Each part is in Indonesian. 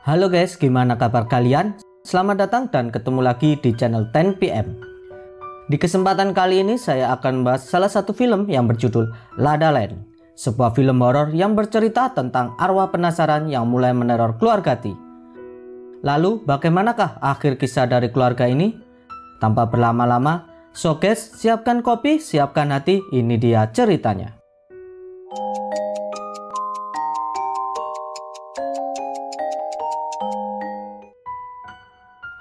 Halo guys, gimana kabar kalian? Selamat datang dan ketemu lagi di channel 10PM. Di kesempatan kali ini saya akan membahas salah satu film yang berjudul La La Land, sebuah film horor yang bercerita tentang arwah penasaran yang mulai meneror keluarga T. Lalu bagaimanakah akhir kisah dari keluarga ini? Tanpa berlama-lama, so guys, siapkan kopi, siapkan hati, ini dia ceritanya.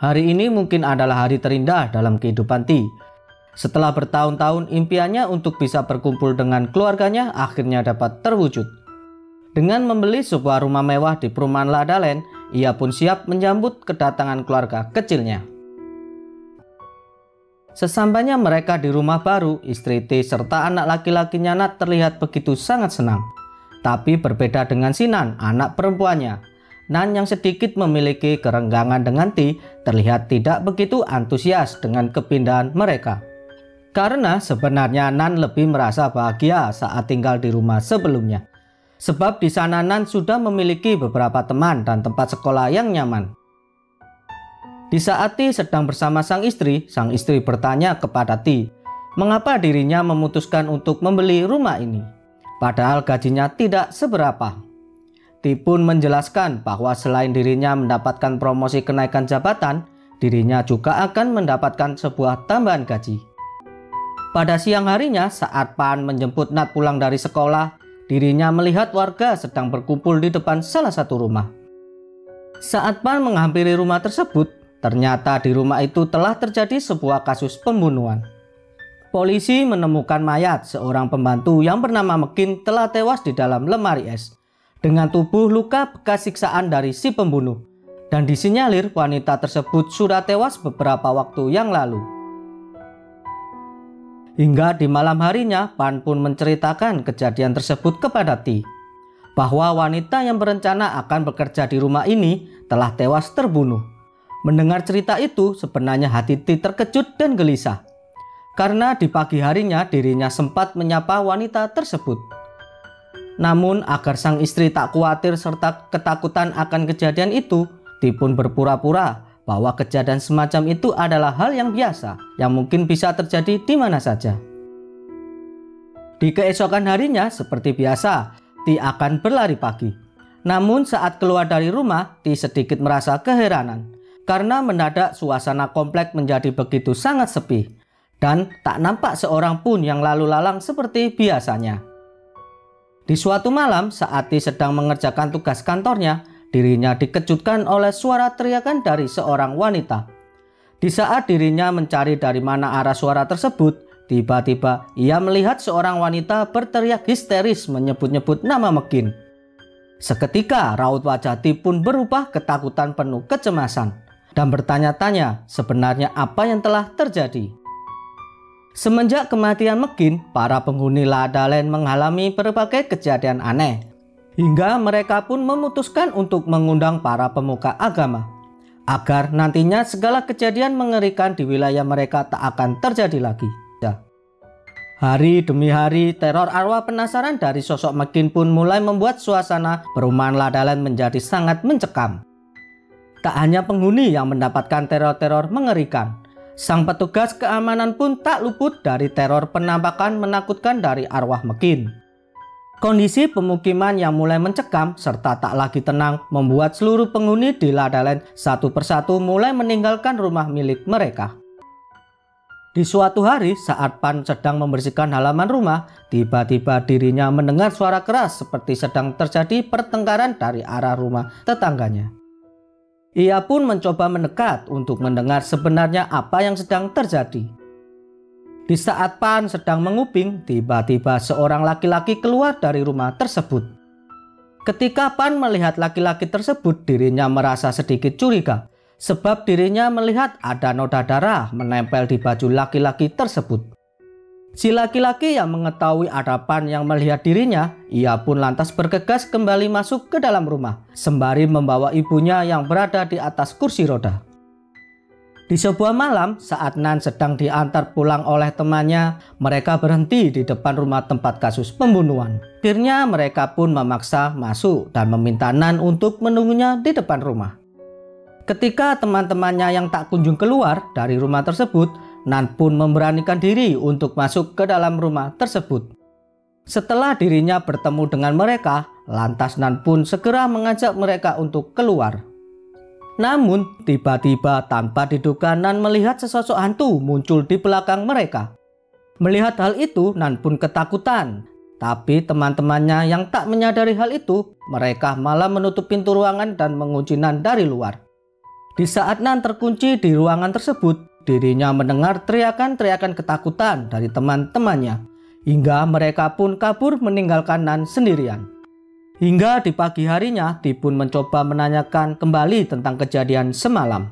Hari ini mungkin adalah hari terindah dalam kehidupan T. Setelah bertahun-tahun impiannya untuk bisa berkumpul dengan keluarganya akhirnya dapat terwujud. Dengan membeli sebuah rumah mewah di perumahan La La Land, ia pun siap menyambut kedatangan keluarga kecilnya. Sesampainya mereka di rumah baru, istri T serta anak laki-lakinya Nat terlihat begitu sangat senang. Tapi berbeda dengan si Nan, anak perempuannya. Nan yang sedikit memiliki kerenggangan dengan T terlihat tidak begitu antusias dengan kepindahan mereka. Karena sebenarnya Nan lebih merasa bahagia saat tinggal di rumah sebelumnya. Sebab di sana Nan sudah memiliki beberapa teman dan tempat sekolah yang nyaman. Di saat T sedang bersama sang istri bertanya kepada T, mengapa dirinya memutuskan untuk membeli rumah ini, padahal gajinya tidak seberapa. T pun menjelaskan bahwa selain dirinya mendapatkan promosi kenaikan jabatan, dirinya juga akan mendapatkan sebuah tambahan gaji. Pada siang harinya saat Pan menjemput Nat pulang dari sekolah, dirinya melihat warga sedang berkumpul di depan salah satu rumah. Saat Pan menghampiri rumah tersebut, ternyata di rumah itu telah terjadi sebuah kasus pembunuhan. Polisi menemukan mayat seorang pembantu yang bernama Mekin telah tewas di dalam lemari es, dengan tubuh luka bekas siksaan dari si pembunuh, dan disinyalir wanita tersebut sudah tewas beberapa waktu yang lalu. Hingga di malam harinya, Pan pun menceritakan kejadian tersebut kepada T, bahwa wanita yang berencana akan bekerja di rumah ini telah tewas terbunuh. Mendengar cerita itu, sebenarnya hati T terkejut dan gelisah, karena di pagi harinya dirinya sempat menyapa wanita tersebut. Namun agar sang istri tak khawatir serta ketakutan akan kejadian itu, T pun berpura-pura bahwa kejadian semacam itu adalah hal yang biasa yang mungkin bisa terjadi di mana saja. Di keesokan harinya seperti biasa, T akan berlari pagi. Namun saat keluar dari rumah, T sedikit merasa keheranan karena mendadak suasana komplek menjadi begitu sangat sepi dan tak nampak seorang pun yang lalu lalang seperti biasanya. Di suatu malam saat T sedang mengerjakan tugas kantornya, dirinya dikejutkan oleh suara teriakan dari seorang wanita. Di saat dirinya mencari dari mana arah suara tersebut, tiba-tiba ia melihat seorang wanita berteriak histeris menyebut-nyebut nama Mekin. Seketika raut wajah T pun berubah ketakutan penuh kecemasan dan bertanya-tanya sebenarnya apa yang telah terjadi. Semenjak kematian Mekin, para penghuni La La Land mengalami berbagai kejadian aneh. Hingga mereka pun memutuskan untuk mengundang para pemuka agama, agar nantinya segala kejadian mengerikan di wilayah mereka tak akan terjadi lagi. Hari demi hari, teror arwah penasaran dari sosok Mekin pun mulai membuat suasana perumahan La La Land menjadi sangat mencekam. Tak hanya penghuni yang mendapatkan teror-teror mengerikan, sang petugas keamanan pun tak luput dari teror penampakan menakutkan dari arwah Mekin. Kondisi pemukiman yang mulai mencekam serta tak lagi tenang membuat seluruh penghuni di La La Land satu persatu mulai meninggalkan rumah milik mereka. Di suatu hari saat Pan sedang membersihkan halaman rumah, tiba-tiba dirinya mendengar suara keras seperti sedang terjadi pertengkaran dari arah rumah tetangganya. Ia pun mencoba mendekat untuk mendengar sebenarnya apa yang sedang terjadi. Di saat Pan sedang menguping, tiba-tiba seorang laki-laki keluar dari rumah tersebut. Ketika Pan melihat laki-laki tersebut, dirinya merasa sedikit curiga, sebab dirinya melihat ada noda darah menempel di baju laki-laki tersebut. Si laki-laki yang mengetahui ada Pan yang melihat dirinya, ia pun lantas bergegas kembali masuk ke dalam rumah, sembari membawa ibunya yang berada di atas kursi roda. Di sebuah malam saat Nan sedang diantar pulang oleh temannya, mereka berhenti di depan rumah tempat kasus pembunuhan. Akhirnya mereka pun memaksa masuk dan meminta Nan untuk menunggunya di depan rumah. Ketika teman-temannya yang tak kunjung keluar dari rumah tersebut, Nan pun memberanikan diri untuk masuk ke dalam rumah tersebut. Setelah dirinya bertemu dengan mereka, lantas Nan pun segera mengajak mereka untuk keluar. Namun, tiba-tiba tanpa diduga Nan melihat sesosok hantu muncul di belakang mereka. Melihat hal itu, Nan pun ketakutan. Tapi teman-temannya yang tak menyadari hal itu, mereka malah menutup pintu ruangan dan mengunci Nan dari luar. Di saat Nan terkunci di ruangan tersebut, dirinya mendengar teriakan-teriakan ketakutan dari teman-temannya. Hingga mereka pun kabur meninggalkan Nan sendirian. Hingga di pagi harinya, Ti pun mencoba menanyakan kembali tentang kejadian semalam.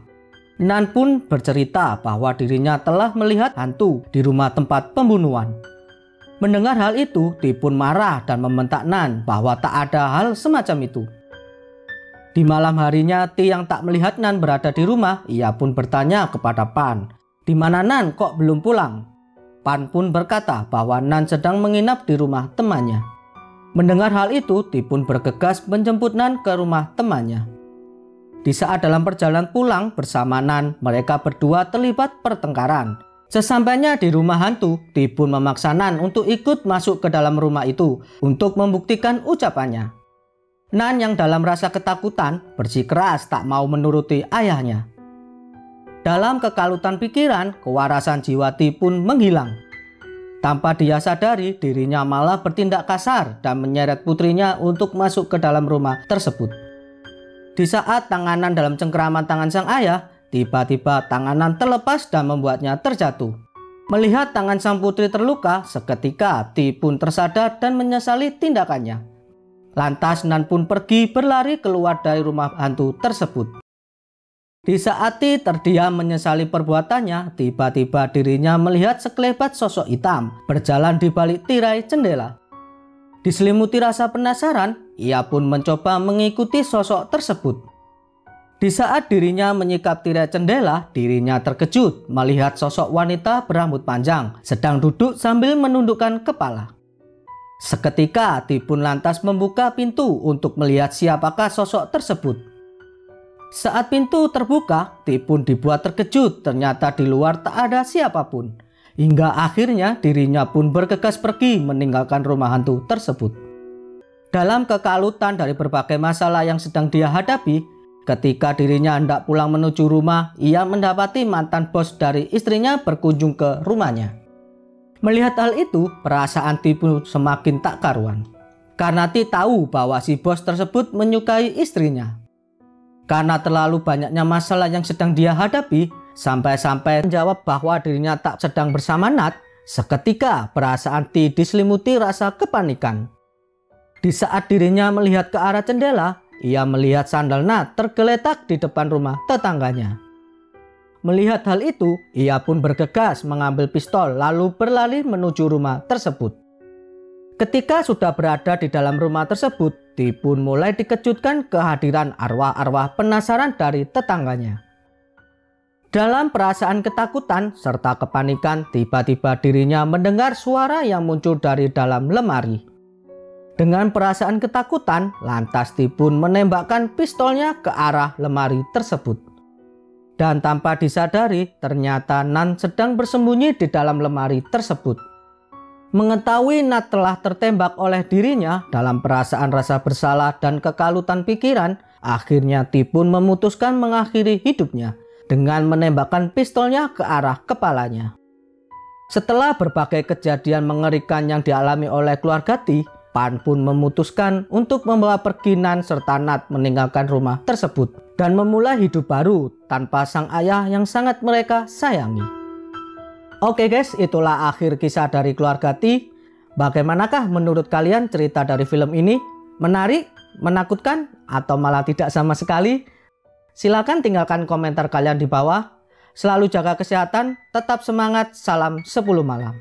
Nan pun bercerita bahwa dirinya telah melihat hantu di rumah tempat pembunuhan. Mendengar hal itu, Ti pun marah dan membentak Nan bahwa tak ada hal semacam itu. Di malam harinya, Ti yang tak melihat Nan berada di rumah, ia pun bertanya kepada Pan, "Di mana Nan kok belum pulang?" Pan pun berkata bahwa Nan sedang menginap di rumah temannya. Mendengar hal itu, Ti pun bergegas menjemput Nan ke rumah temannya. Di saat dalam perjalanan pulang bersama Nan, mereka berdua terlibat pertengkaran. Sesampainya di rumah hantu, Ti pun memaksa Nan untuk ikut masuk ke dalam rumah itu untuk membuktikan ucapannya. Nan yang dalam rasa ketakutan bersikeras tak mau menuruti ayahnya. Dalam kekalutan pikiran, kewarasan jiwa Ti pun menghilang. Tanpa dia sadari, dirinya malah bertindak kasar dan menyeret putrinya untuk masuk ke dalam rumah tersebut. Di saat tanganan dalam cengkeraman tangan sang ayah, tiba-tiba tanganan terlepas dan membuatnya terjatuh. Melihat tangan sang putri terluka, seketika Ti pun tersadar dan menyesali tindakannya. Lantas Nan pun pergi berlari keluar dari rumah hantu tersebut. Di saat Ti terdiam menyesali perbuatannya, tiba-tiba dirinya melihat sekelebat sosok hitam berjalan di balik tirai jendela. Diselimuti rasa penasaran, ia pun mencoba mengikuti sosok tersebut. Di saat dirinya menyikap tirai jendela, dirinya terkejut melihat sosok wanita berambut panjang sedang duduk sambil menundukkan kepala. Seketika Ti pun lantas membuka pintu untuk melihat siapakah sosok tersebut. Saat pintu terbuka, Ti pun dibuat terkejut, ternyata di luar tak ada siapapun. Hingga akhirnya dirinya pun bergegas pergi meninggalkan rumah hantu tersebut. Dalam kekalutan dari berbagai masalah yang sedang dia hadapi, ketika dirinya hendak pulang menuju rumah, ia mendapati mantan bos dari istrinya berkunjung ke rumahnya. Melihat hal itu, perasaan Ti pun semakin tak karuan. Karena Ti tahu bahwa si bos tersebut menyukai istrinya. Karena terlalu banyaknya masalah yang sedang dia hadapi, sampai-sampai menjawab bahwa dirinya tak sedang bersama Nat, seketika perasaan Ti diselimuti rasa kepanikan. Di saat dirinya melihat ke arah jendela, ia melihat sandal Nat tergeletak di depan rumah tetangganya. Melihat hal itu, ia pun bergegas mengambil pistol lalu berlari menuju rumah tersebut. Ketika sudah berada di dalam rumah tersebut, Ti pun mulai dikejutkan kehadiran arwah-arwah penasaran dari tetangganya. Dalam perasaan ketakutan serta kepanikan, tiba-tiba dirinya mendengar suara yang muncul dari dalam lemari. Dengan perasaan ketakutan, lantas Ti pun menembakkan pistolnya ke arah lemari tersebut. Dan tanpa disadari, ternyata Nan sedang bersembunyi di dalam lemari tersebut. Mengetahui Nat telah tertembak oleh dirinya, dalam perasaan rasa bersalah dan kekalutan pikiran, akhirnya Ti pun memutuskan mengakhiri hidupnya dengan menembakkan pistolnya ke arah kepalanya. Setelah berbagai kejadian mengerikan yang dialami oleh keluarga Ti, Pan pun memutuskan untuk membawa pergi Nan serta Nat meninggalkan rumah tersebut dan memulai hidup baru tanpa sang ayah yang sangat mereka sayangi. Oke guys, itulah akhir kisah dari keluarga Ti. Bagaimanakah menurut kalian cerita dari film ini? Menarik, menakutkan, atau malah tidak sama sekali? Silakan tinggalkan komentar kalian di bawah. Selalu jaga kesehatan, tetap semangat, salam 10 malam.